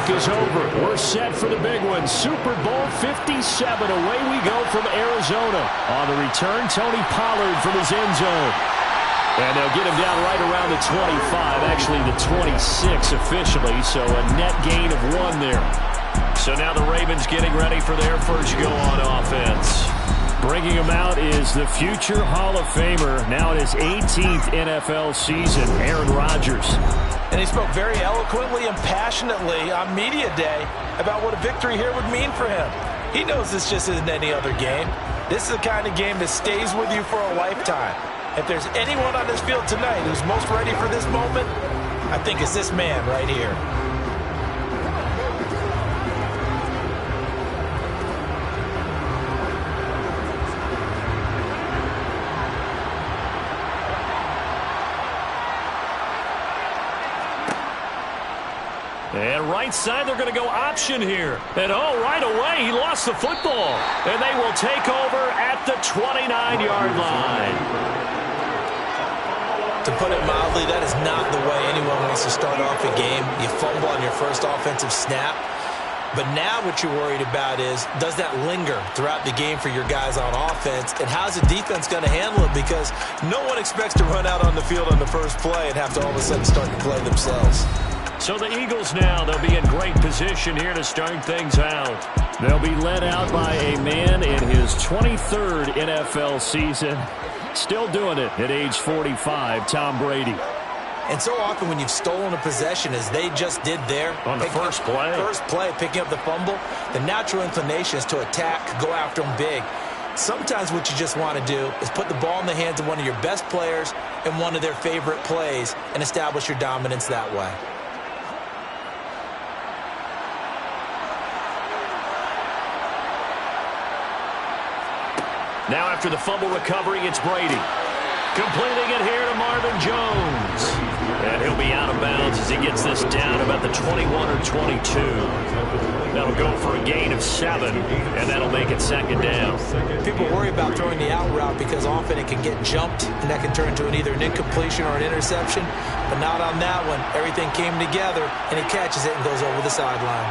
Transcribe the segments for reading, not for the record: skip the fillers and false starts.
break is over. We're set for the big one. Super Bowl 57. Away we go from Arizona. On the return, Tony Pollard from his end zone. And they'll get him down right around the 25, actually the 26 officially, so a net gain of 1 there. So now the Ravens getting ready for their first go on offense. Bringing him out is the future Hall of Famer, now in his 18th NFL season, Aaron Rodgers. And he spoke very eloquently and passionately on media day about what a victory here would mean for him. He knows this just isn't any other game. This is the kind of game that stays with you for a lifetime. If there's anyone on this field tonight who's most ready for this moment, I think it's this man right here. And right side, they're going to go option here. And right away, he lost the football. And they will take over at the 29-yard line. To put it mildly, that is not the way anyone wants to start off a game. You fumble on your first offensive snap. But now what you're worried about is, does that linger throughout the game for your guys on offense? And how's the defense going to handle it? Because no one expects to run out on the field on the first play and have to all of a sudden start to play themselves. So the Eagles now, they'll be in great position here to start things out. They'll be led out by a man in his 23rd NFL season. Still doing it at age 45, Tom Brady. And so often when you've stolen a possession, as they just did there. On the first play, picking up the fumble, the natural inclination is to attack, go after them big. Sometimes what you just want to do is put the ball in the hands of one of your best players in one of their favorite plays and establish your dominance that way. Now after the fumble recovery, it's Brady. Completing it here to Marvin Jones. And he'll be out of bounds as he gets this down about the 21 or 22. That'll go for a gain of 7, and that'll make it second down. People worry about throwing the out route because often it can get jumped, and that can turn into either an incompletion or an interception. But not on that one. Everything came together, and he catches it and goes over the sideline.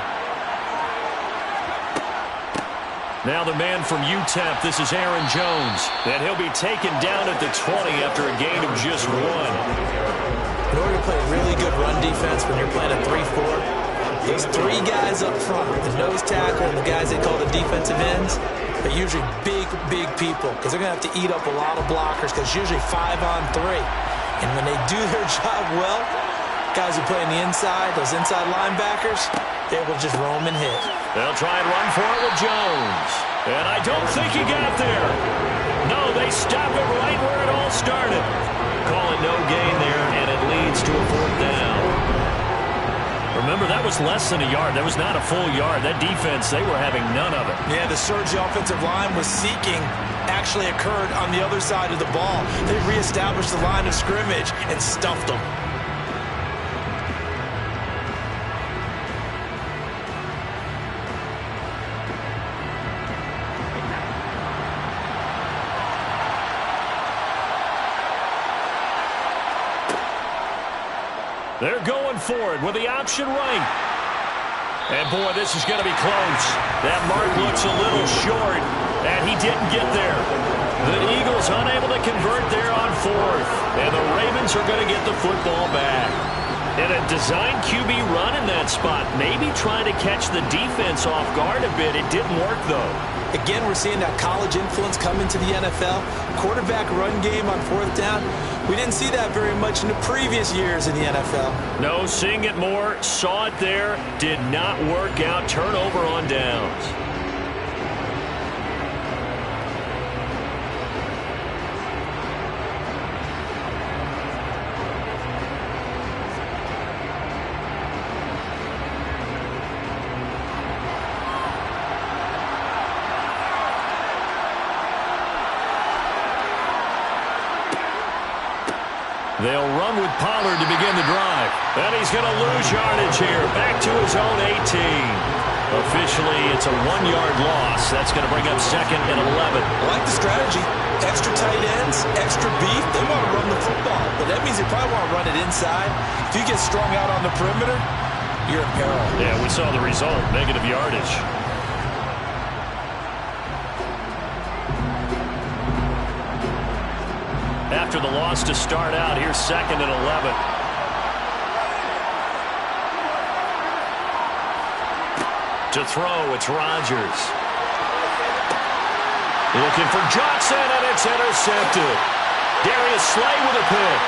Now the man from UTEP, this is Aaron Jones. And he'll be taken down at the 20 after a gain of just 1. In order to play a really good run defense when you're playing a 3-4, those 3 guys up front, the nose tackle and the guys they call the defensive ends, are usually big people because they're going to have to eat up a lot of blockers because it's usually 5 on 3. And when they do their job well, guys who play on the inside, those inside linebackers, they will just roam and hit. They'll try and run for it with Jones. And I don't think he got there. No, they stop it right where it all started. Call it no gain there, and it leads to a 4th down. Remember, that was less than a yard. That was not a full yard. That defense, they were having none of it. Yeah, the surge the offensive line was seeking actually occurred on the other side of the ball. They reestablished the line of scrimmage and stuffed them. They're going for it with the option right. And, boy, this is going to be close. That mark looks a little short, and he didn't get there. The Eagles unable to convert there on 4th, and the Ravens are going to get the football back. And a design QB run in that spot, maybe trying to catch the defense off guard a bit. It didn't work, though. Again, we're seeing that college influence come into the NFL. Quarterback run game on 4th down. We didn't see that very much in the previous years in the NFL. No, seeing it more, saw it there, did not work out. Turnover on downs. They'll run with Pollard to begin the drive. And he's going to lose yardage here. Back to his own 18. Officially, it's a 1-yard loss. That's going to bring up 2nd and 11. I like the strategy. Extra tight ends, extra beef. They want to run the football. But that means they probably want to run it inside. If you get strung out on the perimeter, you're in peril. Yeah, we saw the result, negative yardage. After the loss to start out, here's 2nd and 11. To throw, it's Rodgers. Looking for Johnson, and it's intercepted. Darius Slay with a pick.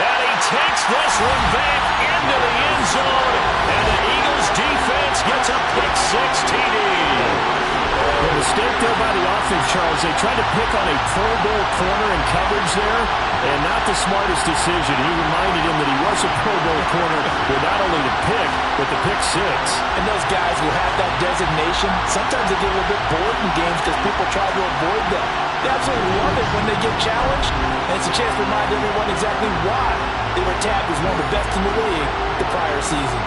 And he takes this one back into the end zone. And the Eagles defense gets a pick-6 TD. The mistake there by the offense, Charles. They tried to pick on a Pro Bowl corner in coverage there, and not the smartest decision. He reminded him that he was a Pro Bowl corner with not only the pick, but the pick-6. And those guys who have that designation, sometimes they get a little bit bored in games because people try to avoid them. They absolutely love it when they get challenged, and it's a chance to remind everyone exactly why they were tabbed as one of the best in the league the prior season.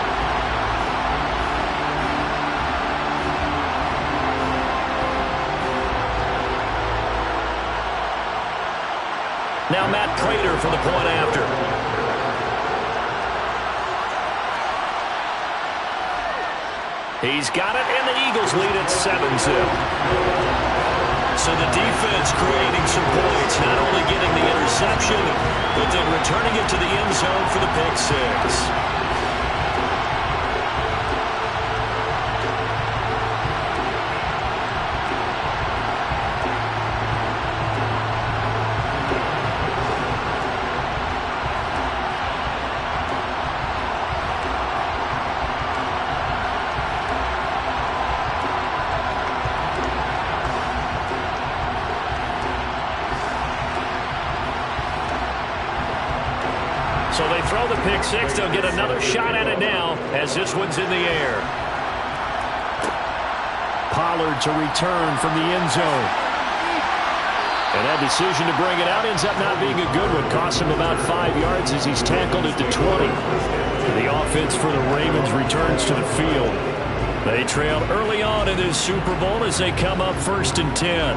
Now Matt Prater for the point after. He's got it, and the Eagles lead at 7-zip. So the defense creating some points, not only getting the interception, but then returning it to the end zone for the pick-6. So they throw the pick-6. They'll get another shot at it now as this one's in the air. Pollard to return from the end zone. And that decision to bring it out ends up not being a good one. Costs him about 5 yards as he's tackled at the 20. The offense for the Ravens returns to the field. They trailed early on in this Super Bowl as they come up 1st and 10.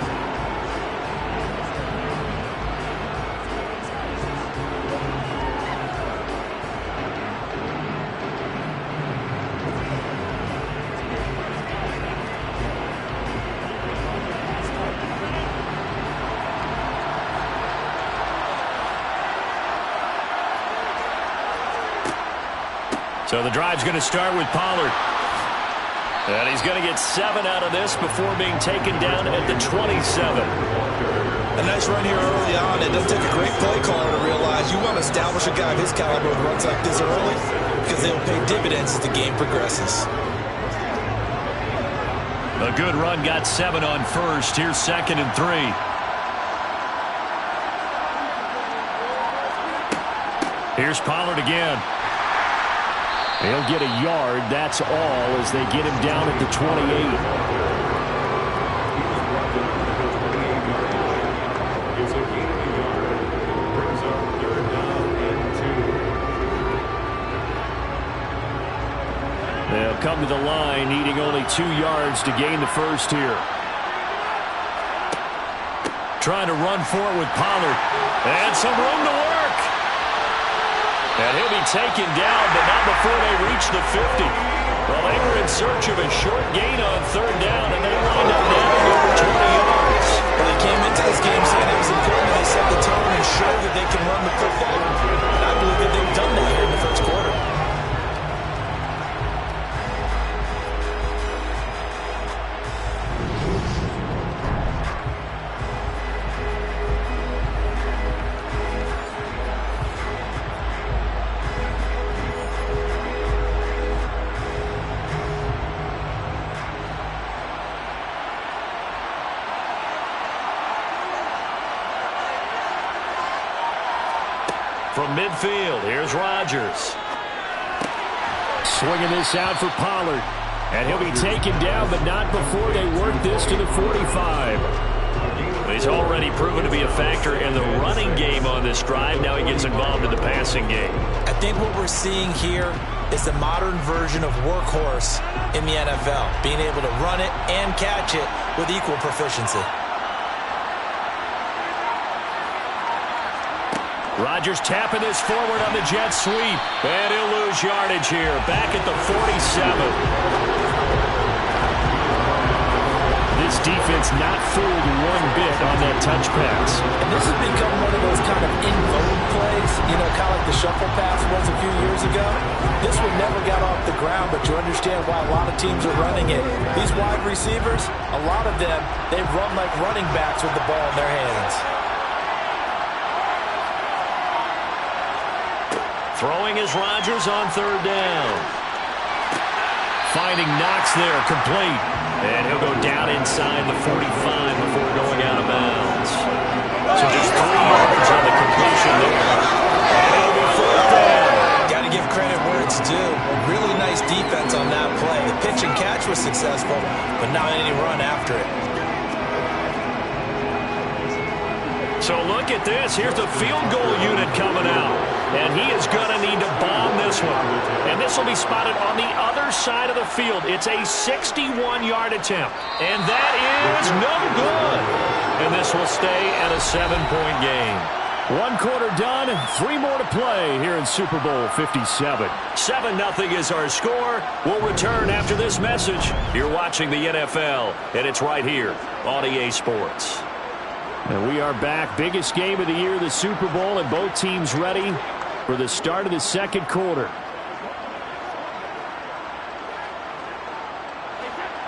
So the drive's going to start with Pollard. And he's going to get 7 out of this before being taken down at the 27. A nice run here early on. It does take a great play caller to realize you want to establish a guy of his caliber with runs like this early because they'll pay dividends as the game progresses. A good run got 7 on first. Here's 2nd and 3. Here's Pollard again. He'll get a yard, that's all, as they get him down at the 28. They'll come to the line, needing only 2 yards to gain the first here. Trying to run for it with Pollard. And some room to work. And he'll be taken down, but not before they reach the 50. Well, they were in search of a short gain on 3rd down, and they wind up down over 20 yards. Well, they came into this game saying it was important they set the tone and show that they can run the football. And I believe that they've done that here in the first quarter. From midfield, here's Rodgers. Swinging this out for Pollard. And he'll be taken down, but not before they work this to the 45. He's already proven to be a factor in the running game on this drive. Now he gets involved in the passing game. I think what we're seeing here is the modern version of workhorse in the NFL, being able to run it and catch it with equal proficiency. Rodgers tapping this forward on the jet sweep. And he'll lose yardage here. Back at the 47. This defense not fooled one bit on that touch pass. And this has become one of those kind of in-vogue plays, kind of like the shuffle pass was a few years ago. This one never got off the ground, but you understand why a lot of teams are running it. These wide receivers, a lot of them, they run like running backs with the ball in their hands. Throwing is Rodgers on third down. Finding Knox there, complete. And he'll go down inside the 45 before going out of bounds. So just 3 yards on the completion there. And it'll be fourth down. Got to give credit where it's due. A really nice defense on that play. The pitch and catch was successful, but not any run after it. So look at this. Here's the field goal unit coming out. And he is going to need to bomb this one. And this will be spotted on the other side of the field. It's a 61-yard attempt. And that is no good. And this will stay at a 7-point game. 1 quarter done, 3 more to play here in Super Bowl 57. 7-0 is our score. We'll return after this message. You're watching the NFL, and it's right here on EA Sports. And we are back. Biggest game of the year, the Super Bowl, and both teams ready for the start of the second quarter.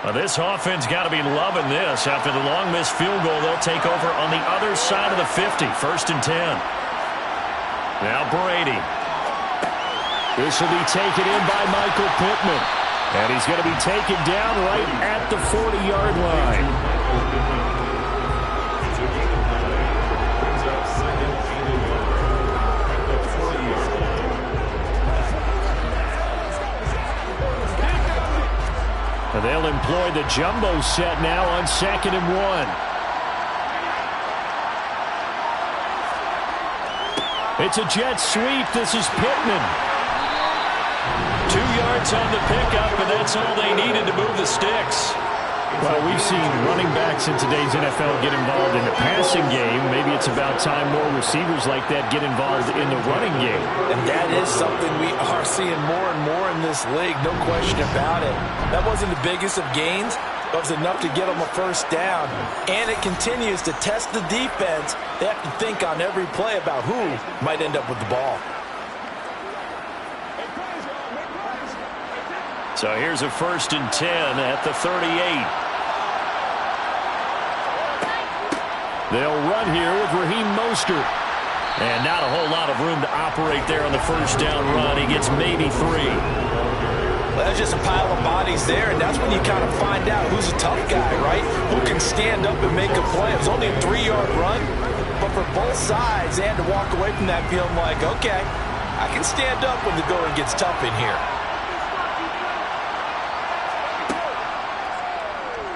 Well, this offense got to be loving this. After the long missed field goal, they'll take over on the other side of the 50. 1st and 10. Now Brady. This will be taken in by Michael Pittman. And he's going to be taken down right at the 40-yard line. And they'll employ the jumbo set now on 2nd and 1. It's a jet sweep. This is Pittman. 2 yards on the pickup, and that's all they needed to move the sticks. Well, we've seen running backs in today's NFL get involved in the passing game. Maybe it's about time more receivers like that get involved in the running game. And that is something we are seeing more and more in this league, no question about it. That wasn't the biggest of gains, but it was enough to get them a first down. And it continues to test the defense. They have to think on every play about who might end up with the ball. So here's a 1st and 10 at the 38. They'll run here with Raheem Mostert. And not a whole lot of room to operate there on the first down run. He gets maybe 3. Well, that's just a pile of bodies there, and that's when you kind of find out who's a tough guy, right? Who can stand up and make a play. It was only a 3-yard run, but for both sides, they had to walk away from that feeling like, okay, I can stand up when the going gets tough in here.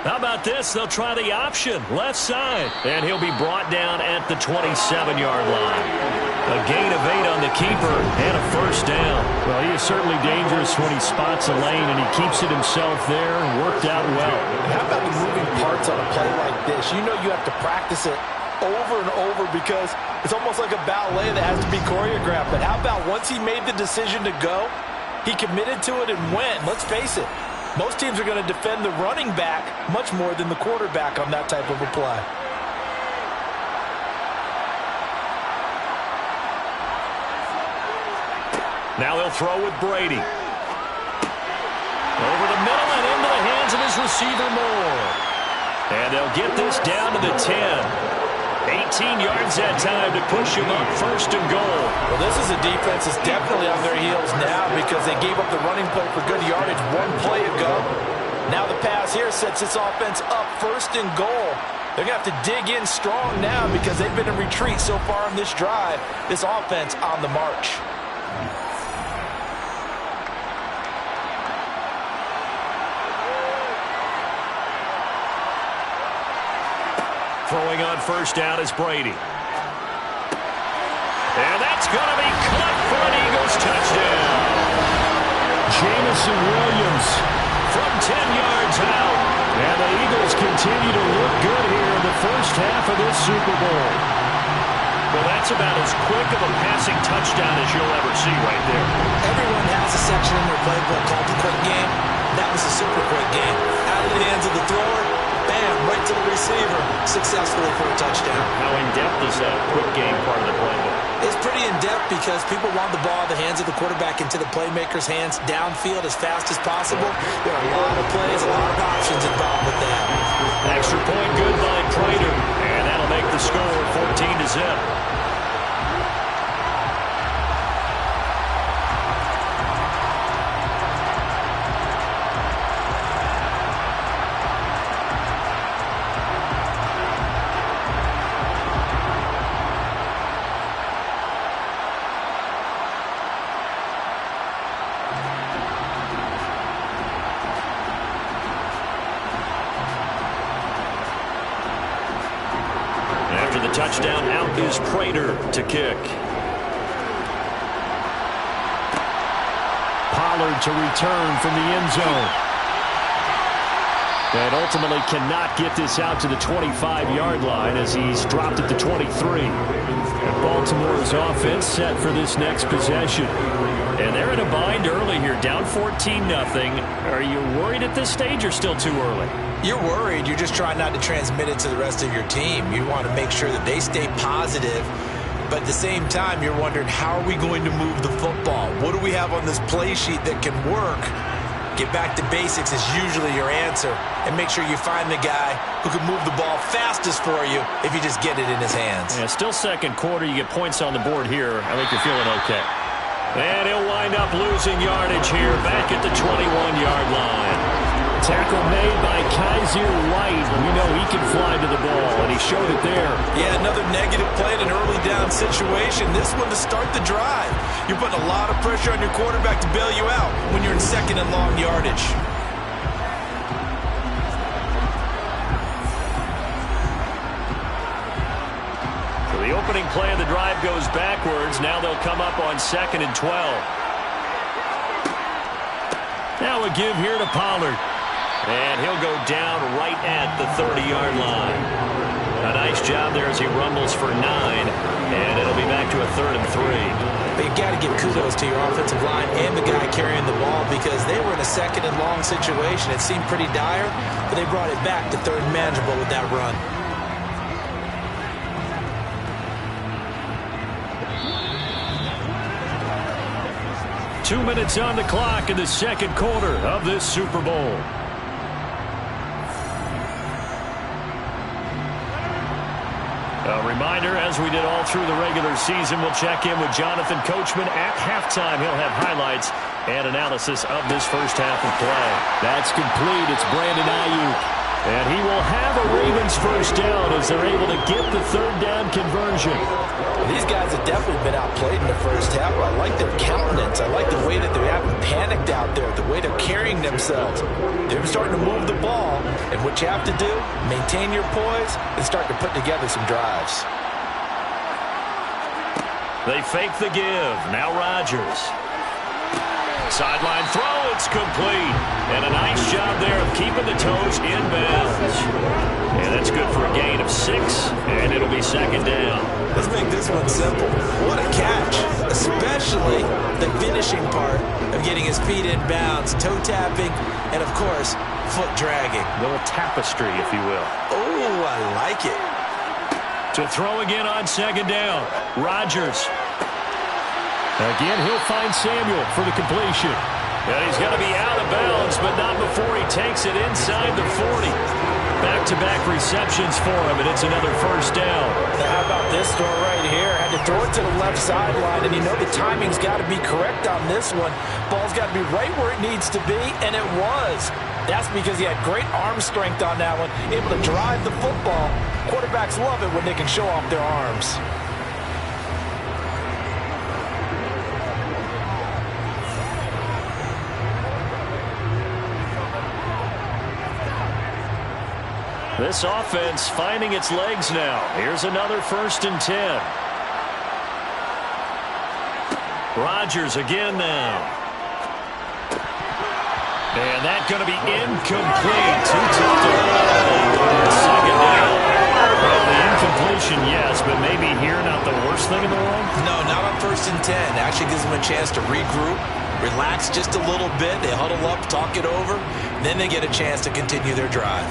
How about this? They'll try the option, left side. And he'll be brought down at the 27-yard line. A gain of 8 on the keeper and a first down. Well, he is certainly dangerous when he spots a lane, and he keeps it himself there and worked out well. And how about the moving parts on a play like this? You know you have to practice it over and over because it's almost like a ballet that has to be choreographed. But how about once he made the decision to go, he committed to it and went. Let's face it. Most teams are going to defend the running back much more than the quarterback on that type of a play. Now they'll throw with Brady. Over the middle and into the hands of his receiver Moore. And they'll get this down to the 10. 18 yards that time to push him up 1st and goal. Well, this is a defense that's definitely on their heels now because they gave up the running play for good yardage 1 play ago. Now the pass here sets this offense up 1st and goal. They're going to have to dig in strong now because they've been in retreat so far in this drive. This offense on the march. Throwing on first down is Brady. And that's going to be caught for an Eagles touchdown. Jamison Williams from 10 yards out. And the Eagles continue to look good here in the first half of this Super Bowl. Well, that's about as quick of a passing touchdown as you'll ever see right there. Everyone has a section in their playbook called the quick game. That was a super quick game. Out of the hands of the thrower, bam, right to the receiver, successfully for a touchdown. How in-depth is that quick game part of the playbook? It's pretty in-depth because people want the ball in the hands of the quarterback into the playmaker's hands downfield as fast as possible. There are a lot of plays, a lot of options involved with that. Extra point good by Prater, and that'll make the score 14-0. Touchdown, out is Prater to kick. Pollard to return from the end zone. And ultimately cannot get this out to the 25-yard line as he's dropped at the 23. And Baltimore's offense set for this next possession. And they're in a bind early here, down 14-0. Are you worried at this stage or still too early? You're worried. You're just trying not to transmit it to the rest of your team. You want to make sure that they stay positive. But at the same time, you're wondering, how are we going to move the football? What do we have on this play sheet that can work? Get back to basics is usually your answer. And make sure you find the guy who can move the ball fastest for you if you just get it in his hands. Yeah, still second quarter. You get points on the board here. I think you're feeling okay. And he'll wind up losing yardage here back at the 21-yard line. Tackle made by Kaiser White. We know he can fly to the ball, and he showed it there. Yeah, another negative play in an early down situation. This one to start the drive. You're putting a lot of pressure on your quarterback to bail you out when you're in second and long yardage. So the opening play of the drive goes backwards. Now they'll come up on 2nd and 12. Now a give here to Pollard. And he'll go down right at the 30-yard line. A nice job there as he rumbles for 9. And it'll be back to a 3rd and 3. But you got to give kudos to your offensive line and the guy carrying the ball because they were in a second and long situation. It seemed pretty dire, but they brought it back to 3rd and manageable with that run. Two minutes on the clock in the second quarter of this Super Bowl. A reminder, as we did all through the regular season, we'll check in with Jonathan Coachman at halftime. He'll have highlights and analysis of this first half of play. That's complete. It's Brandon Ayuk. And he will have a Ravens first down as they're able to get the 3rd down conversion. These guys have definitely been outplayed in the first half. I like their countenance. I like the way that they haven't panicked out there, the way they're carrying themselves. They're starting to move the ball, and what you have to do, maintain your poise and start to put together some drives. They fake the give. Now Rodgers. Sideline throw, it's complete. And a nice job there of keeping the toes in bounds. And that's good for a gain of 6, and it'll be 2nd down. Let's make this one simple. What a catch, especially the finishing part of getting his feet in bounds, toe tapping, and of course, foot dragging. A little tapestry, if you will. Oh, I like it. To throw again on 2nd down. Rodgers. Again, he'll find Samuel for the completion. And he's going to be out of bounds, but not before he takes it inside the 40. Back-to-back receptions for him, and it's another first down. Now, how about this throw right here? Had to throw it to the left sideline, and you know the timing's got to be correct on this one. Ball's got to be right where it needs to be, and it was. That's because he had great arm strength on that one, able to drive the football. Quarterbacks love it when they can show off their arms. This offense finding its legs now. Here's another 1st and 10. Rodgers again now. And that's going to be incomplete. Too tough to hold. 2nd down. Well, the incompletion, yes, but maybe here not the worst thing in the world? No, not on 1st and 10. Actually gives them a chance to regroup, relax just a little bit. They huddle up, talk it over. Then they get a chance to continue their drive.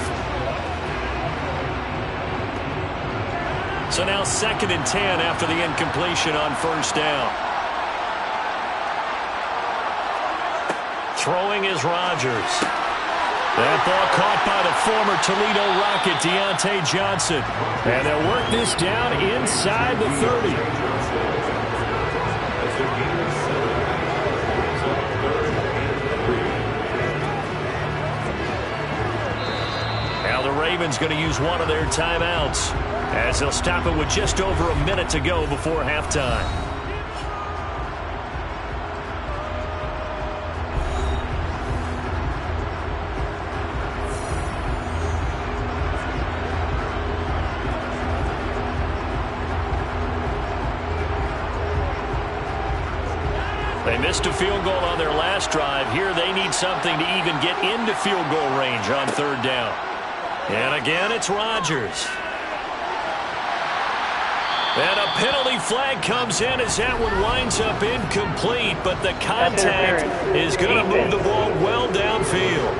So now 2nd and 10 after the incompletion on 1st down. Throwing is Rodgers. That ball caught by the former Toledo Rocket, Deontay Johnson. And they'll work this down inside the 30. Now the Ravens going to use one of their timeouts, as they'll stop it with just over a minute to go before halftime. They missed a field goal on their last drive. Here they need something to even get into field goal range on 3rd down. And again, it's Rodgers. And a penalty flag comes in as that one winds up incomplete, but the contact is going to move the ball well downfield.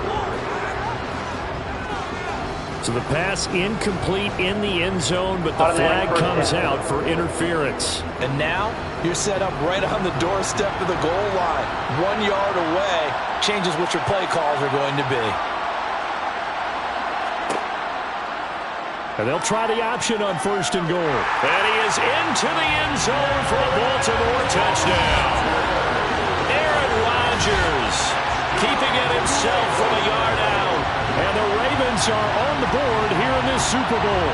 So the pass incomplete in the end zone, but the flag comes out for interference. And now you're set up right on the doorstep of the goal line. 1 yard away changes what your play calls are going to be. And they'll try the option on 1st and goal. And he is into the end zone for a Baltimore touchdown. Aaron Rodgers keeping it himself from a yard out. And the Ravens are on the board here in this Super Bowl.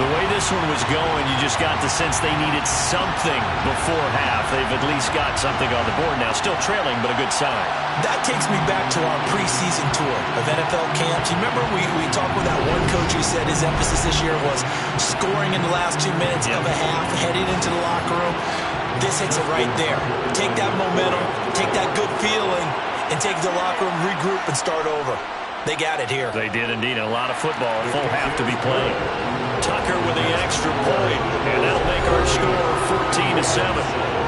The way this one was going, you just got the sense they needed something before half. They've at least got something on the board now. Still trailing, but a good sign. That takes me back to our preseason tour of NFL camps. You remember we talked with that one coach who said his emphasis this year was scoring in the last 2 minutes of a half, heading into the locker room. This hits it right there. Take that momentum, take that good feeling, and take the locker room, regroup, and start over. They got it here. They did indeed. A lot of football, full half to be played. Tucker with the extra point, and that'll make our score 14-7.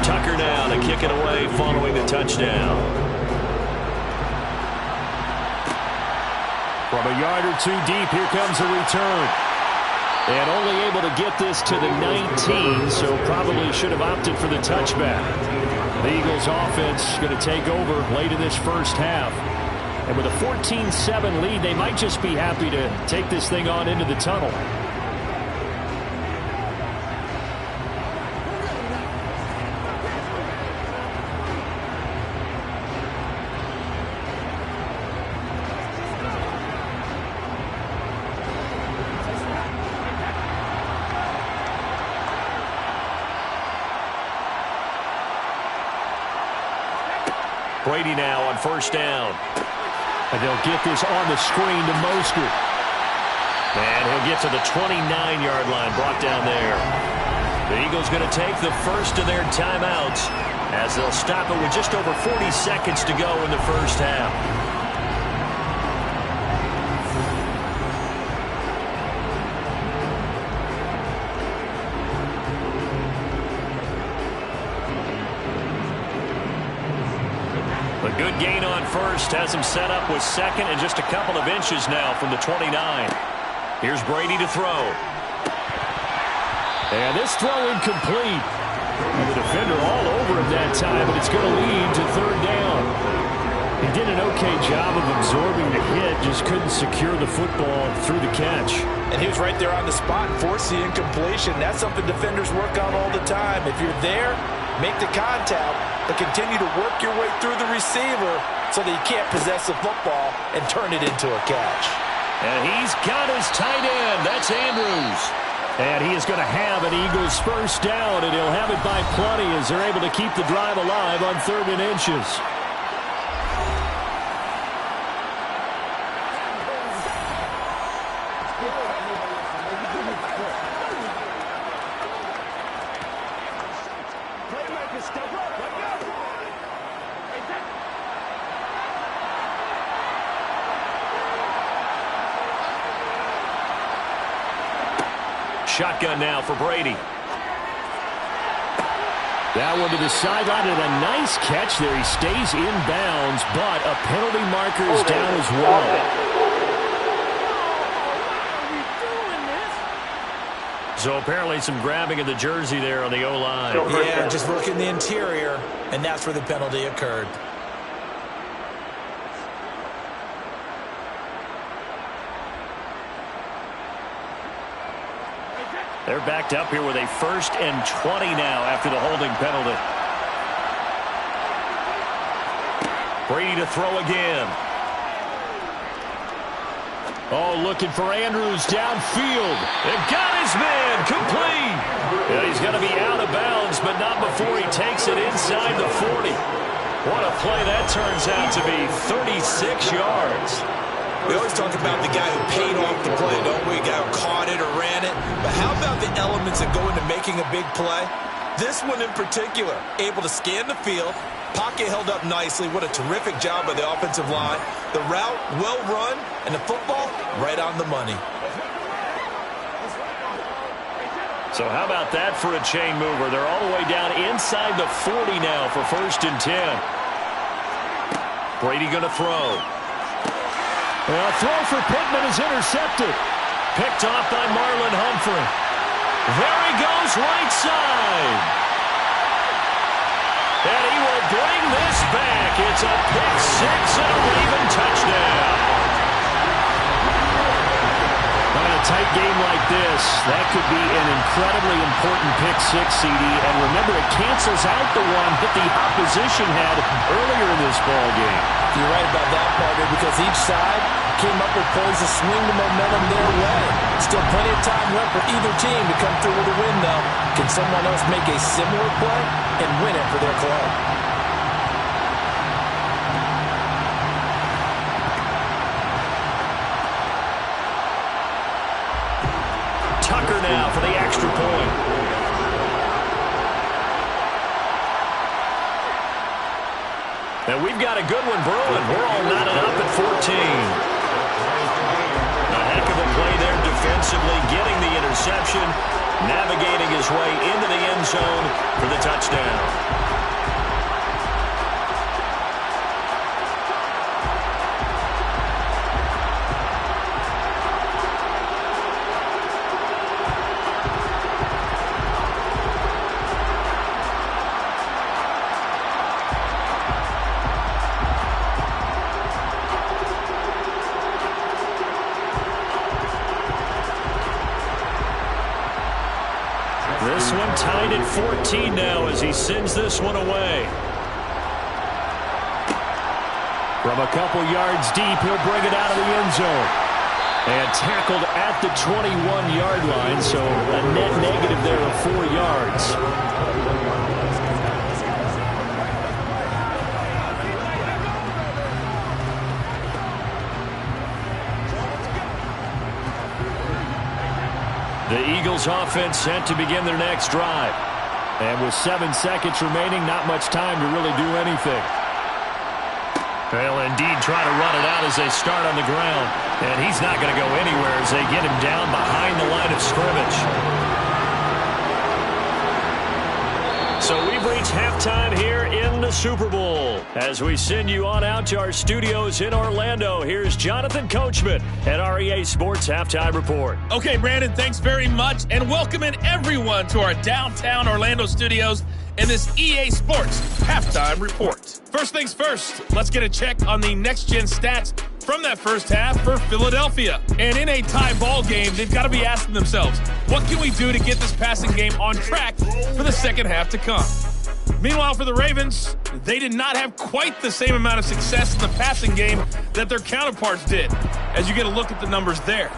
Tucker now to kick it away following the touchdown. From a yard or two deep, here comes a return. And only able to get this to the 19, so probably should have opted for the touchback. The Eagles offense going to take over late in this first half. And with a 14-7 lead, they might just be happy to take this thing on into the tunnel. Brady now on 1st down. And they'll get this on the screen to Mostert. And he'll get to the 29-yard line, brought down there. The Eagles going to take the first of their timeouts as they'll stop it with just over 40 seconds to go in the first half. A good gain on first has him set up with 2nd and just a couple of inches now from the 29. Here's Brady to throw. And this throw incomplete. And the defender all over him that time, but it's going to lead to 3rd down. He did an okay job of absorbing the hit, just couldn't secure the football through the catch. And he was right there on the spot and forced the incompletion. That's something defenders work on all the time. If you're there, make the contact, but continue to work your way through the receiver so that you can't possess the football and turn it into a catch. And he's got his tight end. That's Andrews. And he is going to have an Eagles first down, and he'll have it by plenty as they're able to keep the drive alive on 3rd and inches. Shotgun now for Brady. That one to the sideline, and a nice catch there. He stays in bounds, but a penalty marker is down as well. So apparently some grabbing of the jersey there on the O-line. Yeah, just working the interior, and that's where the penalty occurred. They're backed up here with a 1st and 20 now after the holding penalty. Brady to throw again. Oh, looking for Andrews downfield. And got his man complete. Yeah, he's going to be out of bounds, but not before he takes it inside the 40. What a play that turns out to be. 36 yards. We always talk about the guy who paid off the play, don't we? The guy who caught it or ran it. But how about the elements that go into making a big play? This one in particular, able to scan the field, pocket held up nicely. What a terrific job by the offensive line. The route, well run, and the football, right on the money. So how about that for a chain mover? They're all the way down inside the 40 now for 1st and 10. Brady going to throw. A throw for Pittman is intercepted. Picked off by Marlon Humphrey. There he goes, right side. And he will bring this back. It's a pick 6 and a Raven touchdown. On a tight game like this, that could be an incredibly important pick 6, CD. And remember, it cancels out the one that the opposition had earlier in this ball game. You're right about that, partner, because each side came up with plays to swing the momentum their way. Still plenty of time left for either team to come through with a win, though. Can someone else make a similar play and win it for their club? Tucker now for the extra point. And we've got a good one brewing. We're all knotted up at 14. A heck of a play there defensively, getting the interception, navigating his way into the end zone for the touchdown. This one tied at 14 now as he sends this one away. From a couple yards deep, he'll bring it out of the end zone. And tackled at the 21-yard line, so a net negative there of 4 yards. The Eagles offense set to begin their next drive. And with 7 seconds remaining, not much time to really do anything. They'll indeed try to run it out as they start on the ground. And he's not going to go anywhere as they get him down behind the line of scrimmage. So we've reached halftime here in the Super Bowl. As we send you on out to our studios in Orlando, here's Jonathan Coachman at our EA Sports Halftime Report. Okay, Brandon, thanks very much. And welcome in everyone to our downtown Orlando studios in this EA Sports Halftime Report. First things first, let's get a check on the next-gen stats from that first half for Philadelphia. And in a tie ball game, they've got to be asking themselves, what can we do to get this passing game on track for the second half to come? Meanwhile, for the Ravens, they did not have quite the same amount of success in the passing game that their counterparts did, as you get a look at the numbers there.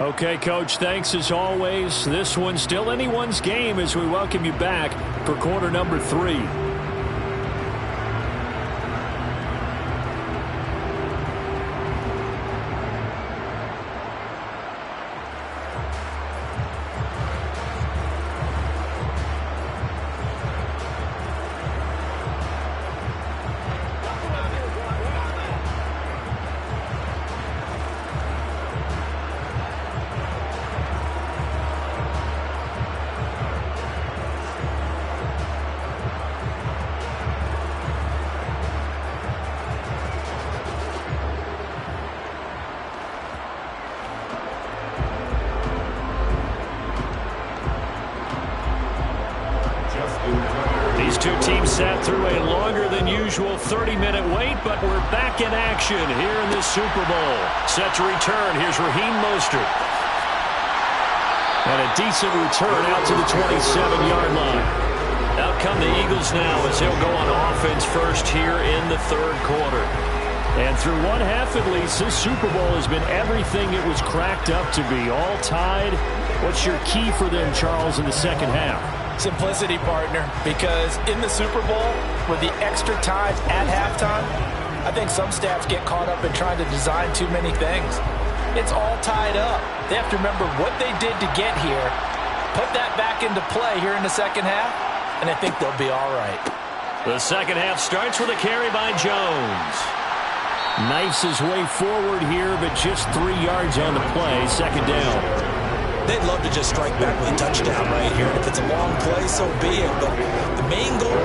Okay, Coach, thanks as always. This one's still anyone's game as we welcome you back for quarter number 3. These two teams sat through a longer than usual 30-minute wait, but we're back in action here in this Super Bowl. Set to return. Here's Raheem Mostert. And a decent return out to the 27-yard line. Out come the Eagles now as they'll go on offense first here in the third quarter. And through one half at least, this Super Bowl has been everything it was cracked up to be. All tied. What's your key for them, Charles, in the second half? Simplicity, partner, because in the Super Bowl, with the extra time at halftime, I think some staffs get caught up in trying to design too many things. It's all tied up. They have to remember what they did to get here, put that back into play here in the second half, and I think they'll be all right. The second half starts with a carry by Jones. Knifes his way forward here, but just 3 yards on the play, second down. They'd love to just strike back with a touchdown right here. And if it's a long play, so be it. But the main goal,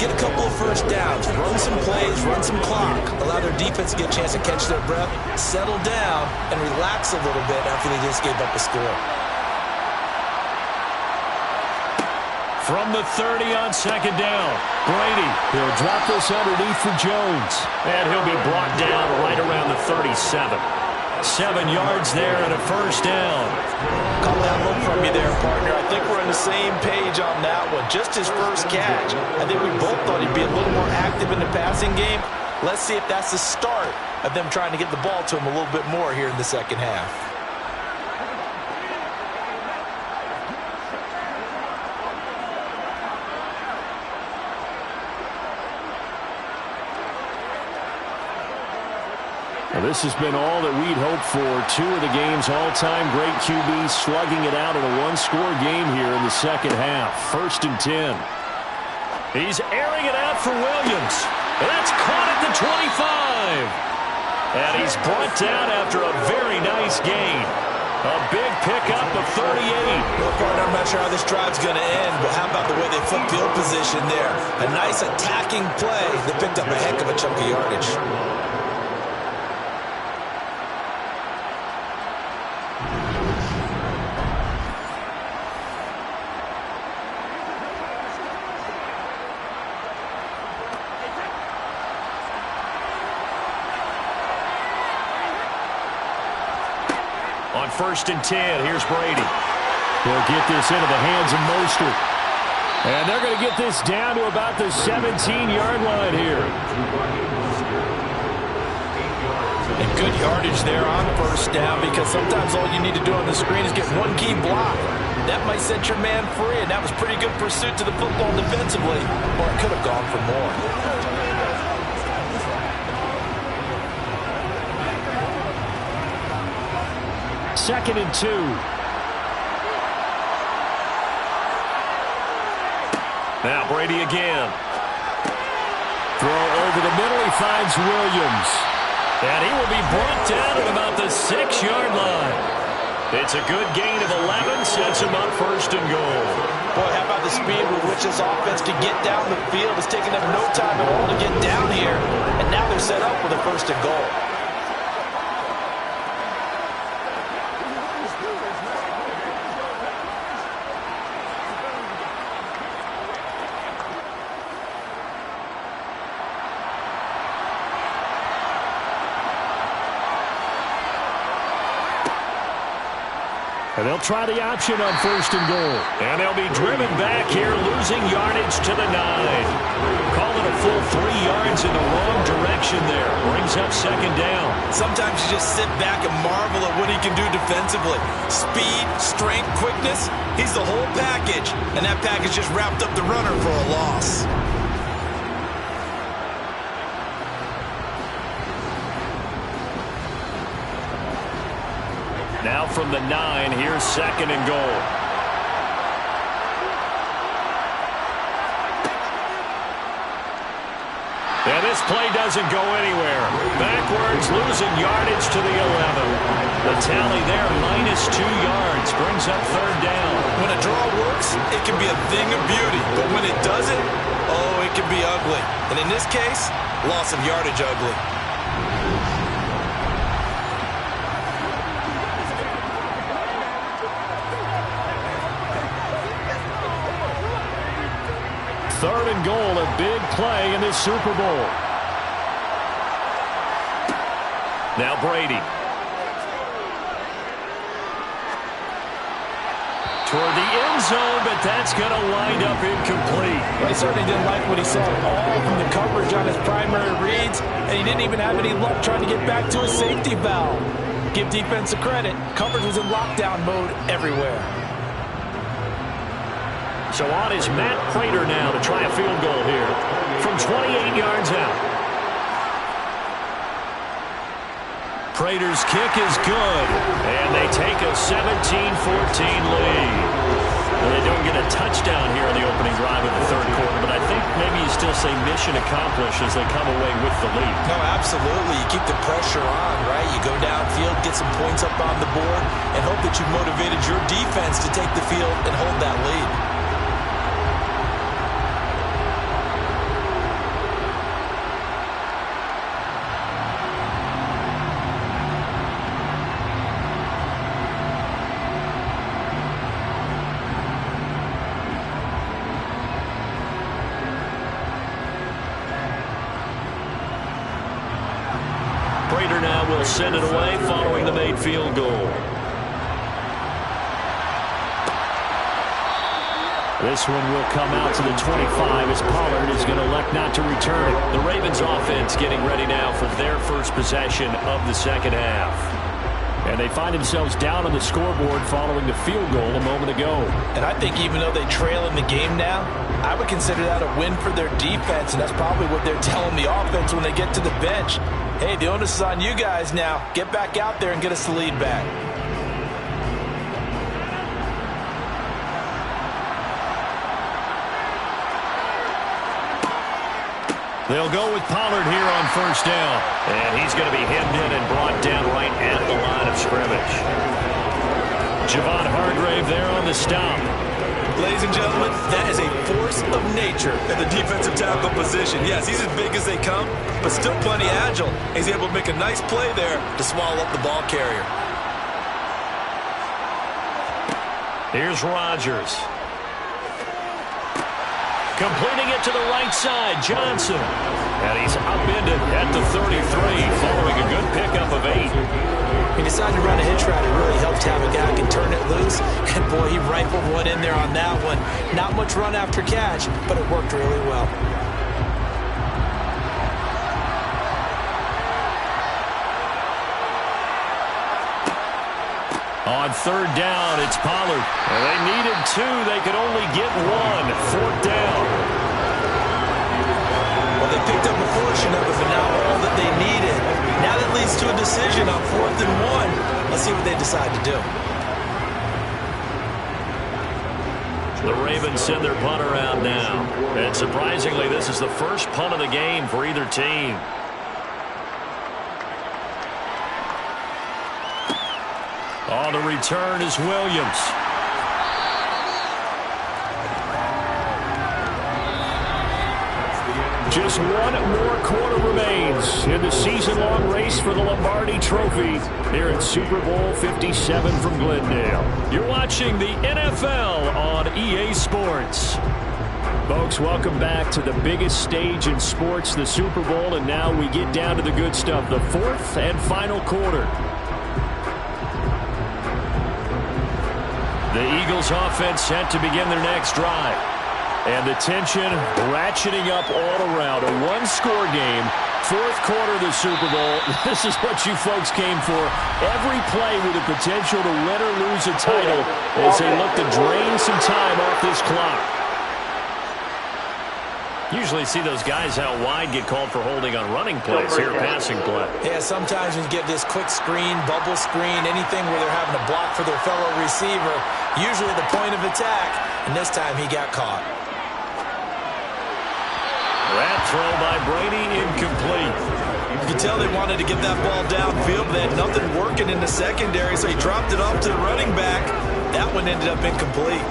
get a couple of first downs, run some plays, run some clock, allow their defense to get a chance to catch their breath, settle down, and relax a little bit after they just gave up a score. From the 30 on second down, Brady. He'll drop this underneath for Jones. And he'll be brought down right around the 37. 7 yards there and a first down. Caught that look from you there, partner. I think we're on the same page on that one. Just his first catch. I think we both thought he'd be a little more active in the passing game. Let's see if that's the start of them trying to get the ball to him a little bit more here in the second half. Well, this has been all that we'd hoped for. 2 of the game's all-time great QBs slugging it out in a one-score game here in the second half. 1st and 10. He's airing it out for Williams. And that's caught at the 25. And he's brought down after a very nice gain. A big pickup of 38. Well, partner, I'm not sure how this drive's going to end, but how about the way they flip field position there? A nice attacking play that picked up a heck of a chunk of yardage. On 1st and 10, here's Brady. He'll get this into the hands of Mostert. And they're going to get this down to about the 17-yard line here. And good yardage there on first down, because sometimes all you need to do on the screen is get one key block. That might set your man free, and that was pretty good pursuit to the football defensively, or it could have gone for more. 2nd and 2. Now Brady again. Throw over the middle. He finds Williams. And he will be brought down at about the 6-yard line. It's a good gain of 11. Sets him up 1st and goal. Boy, how about the speed with which this offense can get down the field? It's taken them no time at all to get down here. And now they're set up with a 1st and goal. And they'll try the option on 1st and goal. And they'll be driven back here, losing yardage to the 9. Call it a full 3 yards in the wrong direction there. Brings up 2nd down. Sometimes you just sit back and marvel at what he can do defensively. Speed, strength, quickness, he's the whole package. And that package just wrapped up the runner for a loss. Now from the 9, here's 2nd and goal. And this play doesn't go anywhere. Backwards, losing yardage to the 11. The tally there, -2 yards, brings up 3rd down. When a draw works, it can be a thing of beauty. But when it doesn't, oh, it can be ugly. And in this case, loss of yardage ugly. Third and goal, a big play in this Super Bowl. Now Brady. Toward the end zone, but that's going to wind up incomplete. Well, he certainly didn't like what he saw all from the coverage on his primary reads, and he didn't even have any luck trying to get back to his safety valve. Give defense a credit. Coverage was in lockdown mode everywhere. So on is Matt Prater now to try a field goal here from 28 yards out. Prater's kick is good, and they take a 17-14 lead. Well, they don't get a touchdown here in the opening drive of the 3rd quarter, but I think maybe you still say mission accomplished as they come away with the lead. No, absolutely. You keep the pressure on, right? You go downfield, get some points up on the board, and hope that you motivated your defense to take the field and hold that lead. Prater now will send it away following the made field goal. This one will come out to the 25 as Pollard is going to elect not to return it. The Ravens offense getting ready now for their first possession of the 2nd half. And they find themselves down on the scoreboard following the field goal a moment ago. And I think even though they trail in the game now, I would consider that a win for their defense, and that's probably what they're telling the offense when they get to the bench. Hey, the onus is on you guys now. Get back out there and get us the lead back. They'll go with Pollard here on 1st down. And he's going to be hemmed in and brought down right at the line of scrimmage. Javon Hargrave there on the stop. Ladies and gentlemen, that is a force of nature at the defensive tackle position. Yes, he's as big as they come, but still plenty agile. He's able to make a nice play there to swallow up the ball carrier. Here's Rodgers. Completing it to the right side, Johnson. And he's upended at the 33 following a good pickup of 8. He decided to run a hitch route. It really helped have a guy who can turn it loose. And, boy, he rifled one in there on that one. Not much run after catch, but it worked really well. On 3rd down, it's Pollard. And they needed 2. They could only get 1. 4th down. Well, they picked up a portion of it, but not all that they needed. Now that leads to a decision on 4th and 1. Let's see what they decide to do. The Ravens send their punter out now. And surprisingly, this is the first punt of the game for either team. On the return is Williams. Just one more quarter remains in the season-long race for the Lombardi Trophy here at Super Bowl 57 from Glendale. You're watching the NFL on EA Sports. Folks, welcome back to the biggest stage in sports, the Super Bowl, and now we get down to the good stuff, the 4th and final quarter. The Eagles offense set to begin their next drive. And the tension ratcheting up all around. A one-score game, fourth quarter of the Super Bowl. This is what you folks came for. Every play with the potential to win or lose a title as they look to drain some time off this clock. Usually see those guys out wide get called for holding on running plays here, passing play. Yeah, sometimes when you get this quick screen, bubble screen, anything where they're having to block for their fellow receiver, usually the point of attack, and this time he got caught. That throw by Brady, incomplete. You could tell they wanted to get that ball downfield, but they had nothing working in the secondary, so he dropped it off to the running back. That one ended up incomplete.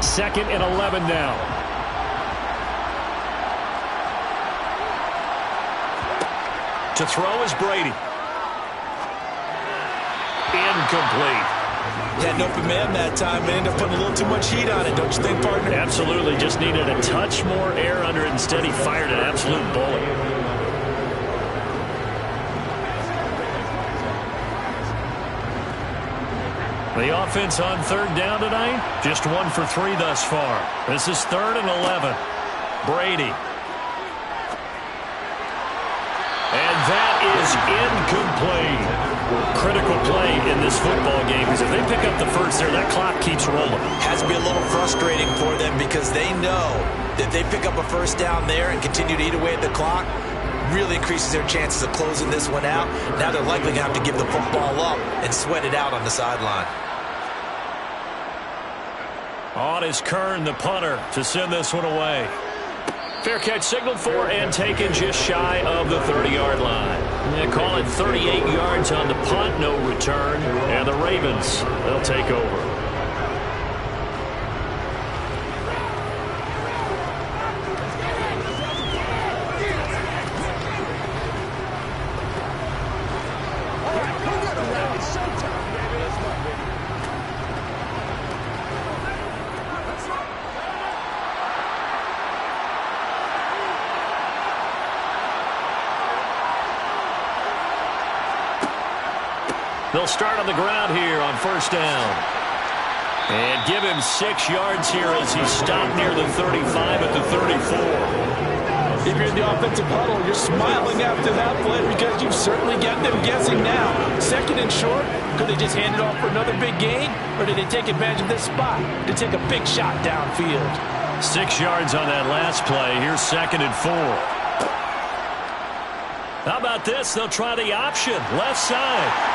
Second and 11 now. To throw is Brady. Incomplete. Had an open man that time, but ended up putting a little too much heat on it, don't you think, partner? Absolutely. Just needed a touch more air under it. Instead, he fired an absolute bullet. The offense on third down tonight, just 1 for 3 thus far. This is 3rd and 11. Brady. And that is incomplete. Critical play in this football game, because if they pick up the first there, that clock keeps rolling. Has to be a little frustrating for them because they know that they pick up a first down there and continue to eat away at the clock, really increases their chances of closing this one out. Now they're likely going to have to give the football up and sweat it out on the sideline. On is Kern, the punter, to send this one away. Fair catch signaled for and taken just shy of the 30-yard line. They call it 38 yards on the punt, no return. And the Ravens, they'll take over. They'll start on the ground here on first down. And give him 6 yards here as he's stopped near the 35 at the 34. If you're in the offensive huddle, you're smiling after that play because you've certainly got them guessing now. 2nd and short, could they just hand it off for another big gain? Or did they take advantage of this spot to take a big shot downfield? 6 yards on that last play. Here's 2nd and 4. How about this? They'll try the option. Left side.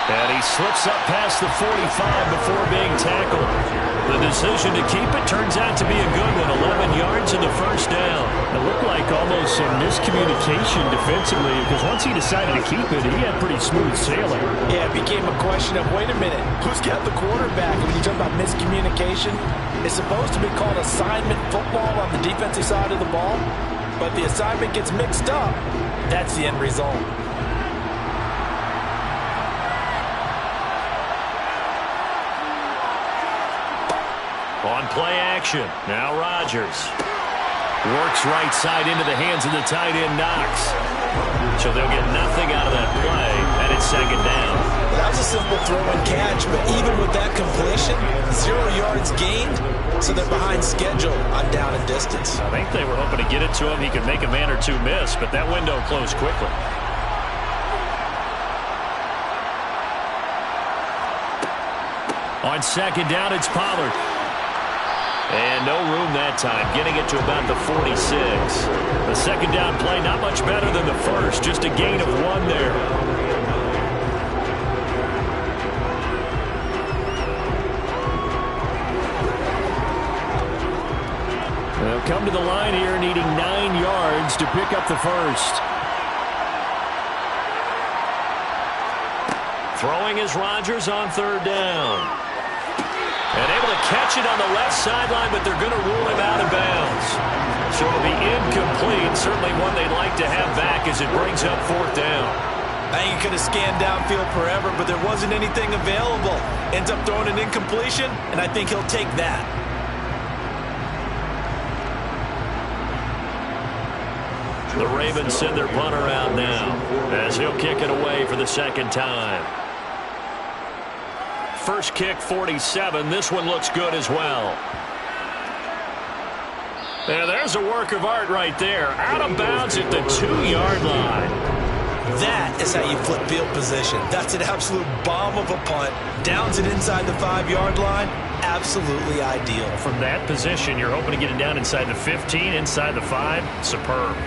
And he slips up past the 45 before being tackled. The decision to keep it turns out to be a good one. 11 yards and the first down. It looked like almost some miscommunication defensively because once he decided to keep it, he had pretty smooth sailing. Yeah, it became a question of, wait a minute, who's got the quarterback? And when you talk about miscommunication, it's supposed to be called assignment football on the defensive side of the ball. But the assignment gets mixed up. That's the end result. On play action, now Rodgers. Works right side into the hands of the tight end Knox. So they'll get nothing out of that play, and it's 2nd down. That was a simple throw and catch, but even with that completion, 0 yards gained, so they're behind schedule on down and distance. I think they were hoping to get it to him. He could make a man or two miss, but that window closed quickly. On 2nd down, it's Pollard. And no room that time, getting it to about the 46. The 2nd down play, not much better than the first, just a gain of 1 there. They'll come to the line here needing 9 yards to pick up the first. Throwing is Rodgers on 3rd down. And able to catch it on the left sideline, but they're going to rule him out of bounds. So it'll be incomplete. Certainly one they'd like to have back as it brings up 4th down. I think he could have scanned downfield forever, but there wasn't anything available. Ends up throwing an incompletion, and I think he'll take that. The Ravens send their punter out now as he'll kick it away for the second time. First kick, 47. This one looks good as well. And there's a work of art right there. Out of bounds at the 2-yard line. That is how you flip field position. That's an absolute bomb of a punt. Downs it inside the 5-yard line. Absolutely ideal. From that position, you're hoping to get it down inside the 15, inside the 5. Superb.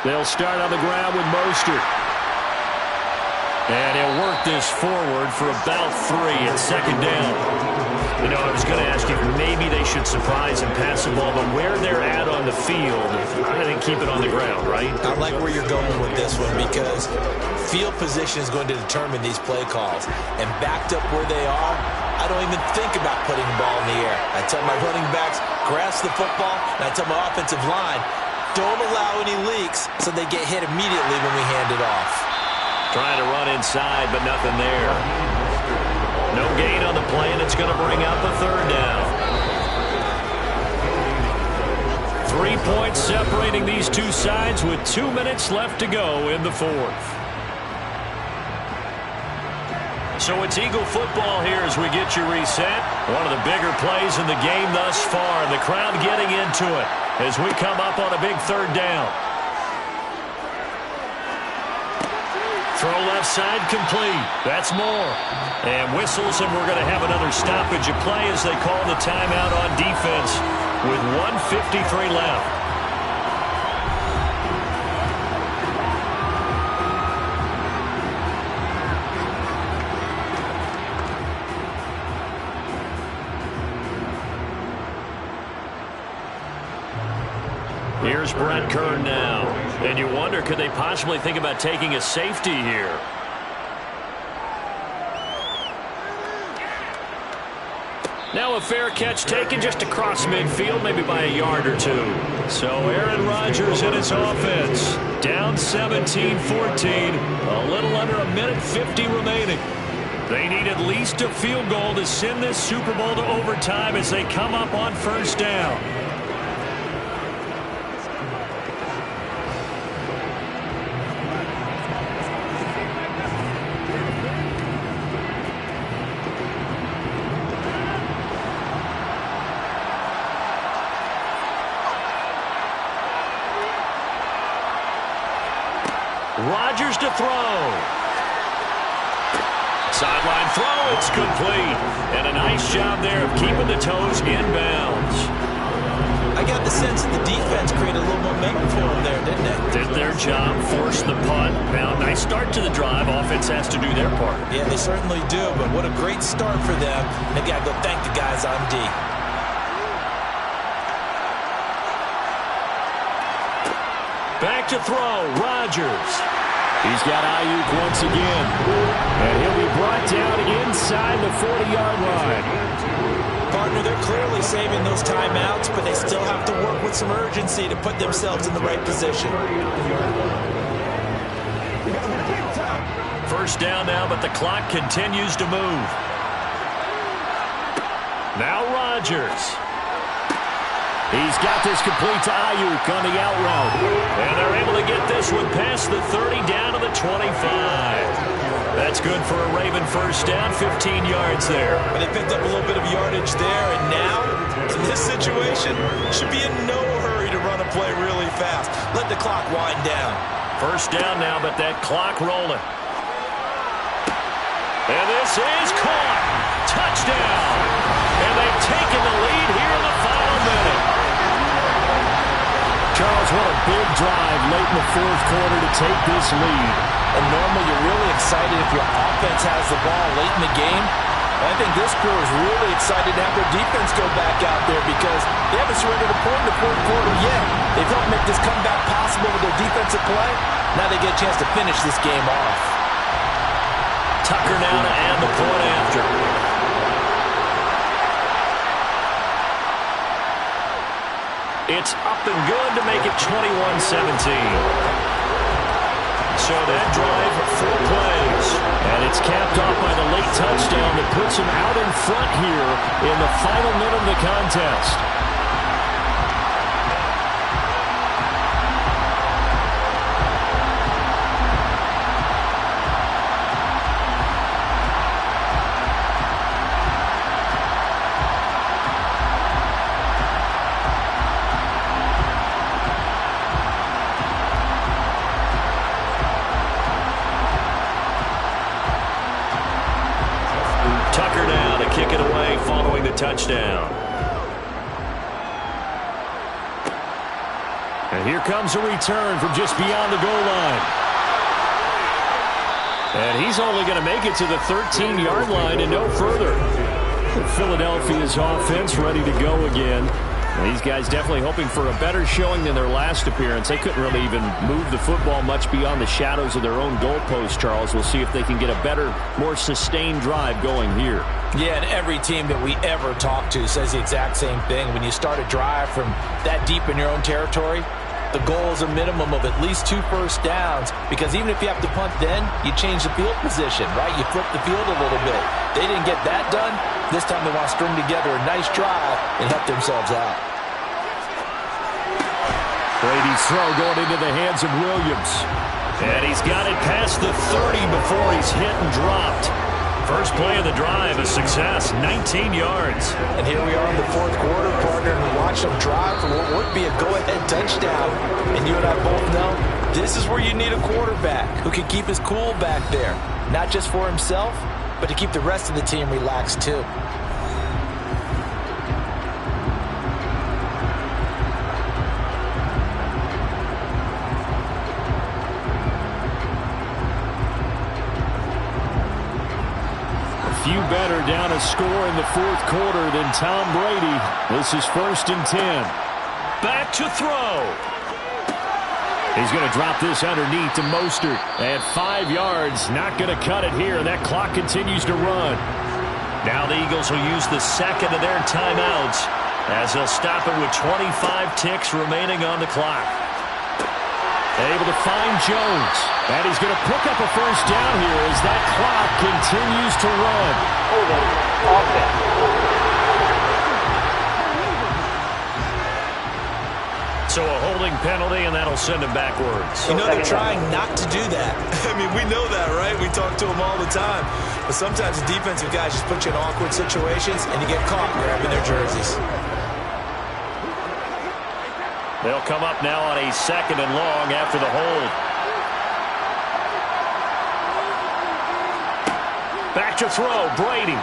They'll start on the ground with Mostert. And he'll work this forward for about 3 at second down. You know, I was going to ask you if maybe they should surprise and pass the ball, but where they're at on the field, I think keep it on the ground, right? I like where you're going with this one because field position is going to determine these play calls. And backed up where they are, I don't even think about putting the ball in the air. I tell my running backs, grasp the football, and I tell my offensive line, don't allow any leaks so they get hit immediately when we hand it off. Trying to run inside, but nothing there. No gain on the play, and it's going to bring out the third down. 3 points separating these two sides with 2 minutes left to go in the fourth. So it's Eagle football here as we get you reset. One of the bigger plays in the game thus far. The crowd getting into it as we come up on a big third down. Throw left side complete. That's more. And whistles, and we're going to have another stoppage of play as they call the timeout on defense with 1:53 left. Here's Brett Kern now. And you wonder, could they possibly think about taking a safety here? Now a fair catch taken just across midfield, maybe by a yard or two. So Aaron Rodgers and his offense down 17-14. A little under a minute 50 remaining. They need at least a field goal to send this Super Bowl to overtime as they come up on first down. Rodgers to throw. Sideline throw, it's complete. And a nice job there of keeping the toes in bounds. I got the sense that the defense created a little momentum for them there, didn't they? Did their job, forced the punt. Now, nice start to the drive. Offense has to do their part. Yeah, they certainly do, but what a great start for them. They've got to go thank the guys on D. Back to throw, Rodgers. He's got Ayuk once again. And he'll be brought down inside the 40-yard line. Partner, they're clearly saving those timeouts, but they still have to work with some urgency to put themselves in the right position. First down now, but the clock continues to move. Now Rodgers. He's got this complete to Ayuk on the out route. And they're able to get this one past the 30 down to the 25. That's good for a Raven first down, 15 yards there. And they picked up a little bit of yardage there, and now, in this situation, should be in no hurry to run a play really fast. Let the clock wind down. First down now, but that clock rolling. And this is caught. Touchdown. And they've taken the lead here in the final minute. Charles, what a big drive late in the fourth quarter to take this lead. And normally you're really excited if your offense has the ball late in the game. I think this crew is really excited to have their defense go back out there because they haven't surrendered a point in the fourth quarter yet. They've helped make this comeback possible with their defensive play. Now they get a chance to finish this game off. Tucker now to add the point after. It's up and good to make it 21-17. So that drive, 4 plays. And it's capped off by the late touchdown that puts him out in front here in the final minute of the contest. Tucker now to kick it away following the touchdown. And here comes a return from just beyond the goal line. And he's only going to make it to the 13-yard line and no further. Philadelphia's offense ready to go again. And these guys definitely hoping for a better showing than their last appearance. They couldn't really even move the football much beyond the shadows of their own goalpost, Charles. We'll see if they can get a better, more sustained drive going here. Yeah, and every team that we ever talk to says the exact same thing. When you start a drive from that deep in your own territory, the goal is a minimum of at least 2 first downs, because even if you have to punt then, you change the field position, right? You flip the field a little bit. They didn't get that done. This time they want to string together a nice drive and help themselves out. Brady's throw going into the hands of Williams. And he's got it past the 30 before he's hit and dropped. First play of the drive, a success, 19 yards. And here we are in the 4th quarter, partner, and we watch them drive for what would be a go-ahead touchdown. And you and I both know this is where you need a quarterback who can keep his cool back there. Not just for himself, but to keep the rest of the team relaxed too. Few better down a score in the 4th quarter than Tom Brady. This is 1st and 10. Back to throw. He's going to drop this underneath to Mostert at 5 yards. Not going to cut it here. That clock continues to run. Now the Eagles will use the second of their timeouts as they'll stop it with 25 ticks remaining on the clock. Able to find Jones. And he's going to pick up a first down here as that clock continues to run. So a holding penalty, and that'll send him backwards. You know they're trying not to do that. I mean, we know that, right? We talk to them all the time. But sometimes the defensive guys just put you in awkward situations, and you get caught grabbing their jerseys. They'll come up now on a 2nd and long after the hold. Back to throw, Brady.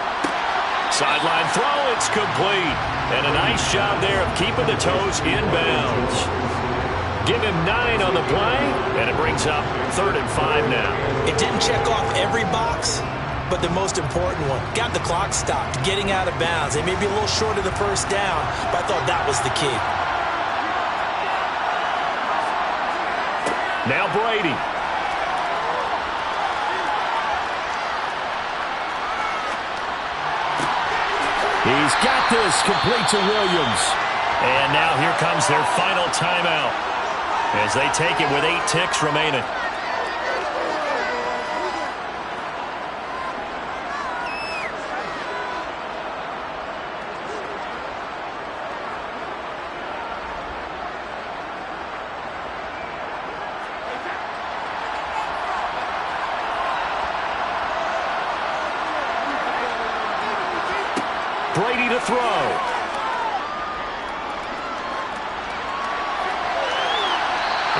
Sideline throw, it's complete. And a nice job there of keeping the toes in bounds. Give him 9 on the play, and it brings up 3rd and 5 now. It didn't check off every box, but the most important one. Got the clock stopped, getting out of bounds. They may be a little short of the first down, but I thought that was the key. Now Brady. He's got this complete to Williams. And now here comes their final timeout as they take it with 8 ticks remaining. Brady to throw.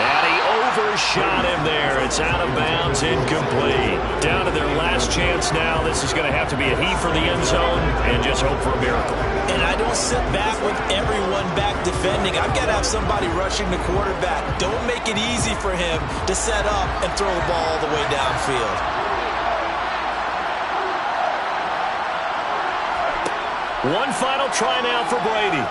And he overshot him there. It's out of bounds, incomplete. Down to their last chance now. This is going to have to be a heave for the end zone and just hope for a miracle. And I don't sit back with everyone back defending. I've got to have somebody rushing the quarterback. Don't make it easy for him to set up and throw the ball all the way downfield. One final try now for Brady.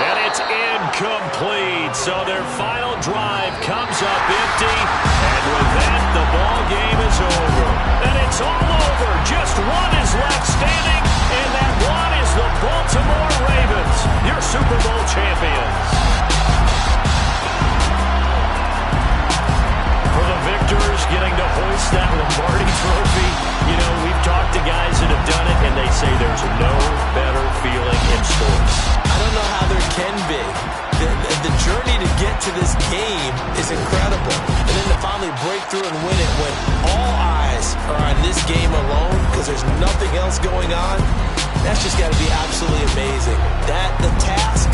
And it's incomplete. right, so their final drive comes up empty, and with that, the ball game is over. And it's all over. Just one is left standing, and that one is the Baltimore Ravens, your Super Bowl champions. For the victors, getting to hoist that Lombardi trophy, you know, we've talked to guys that have done it, and they say there's no better feeling in sports. I don't know how there can be. The journey to get to this game is incredible. And then to finally break through and win it when all eyes are on this game alone because there's nothing else going on, that's just got to be absolutely amazing. The task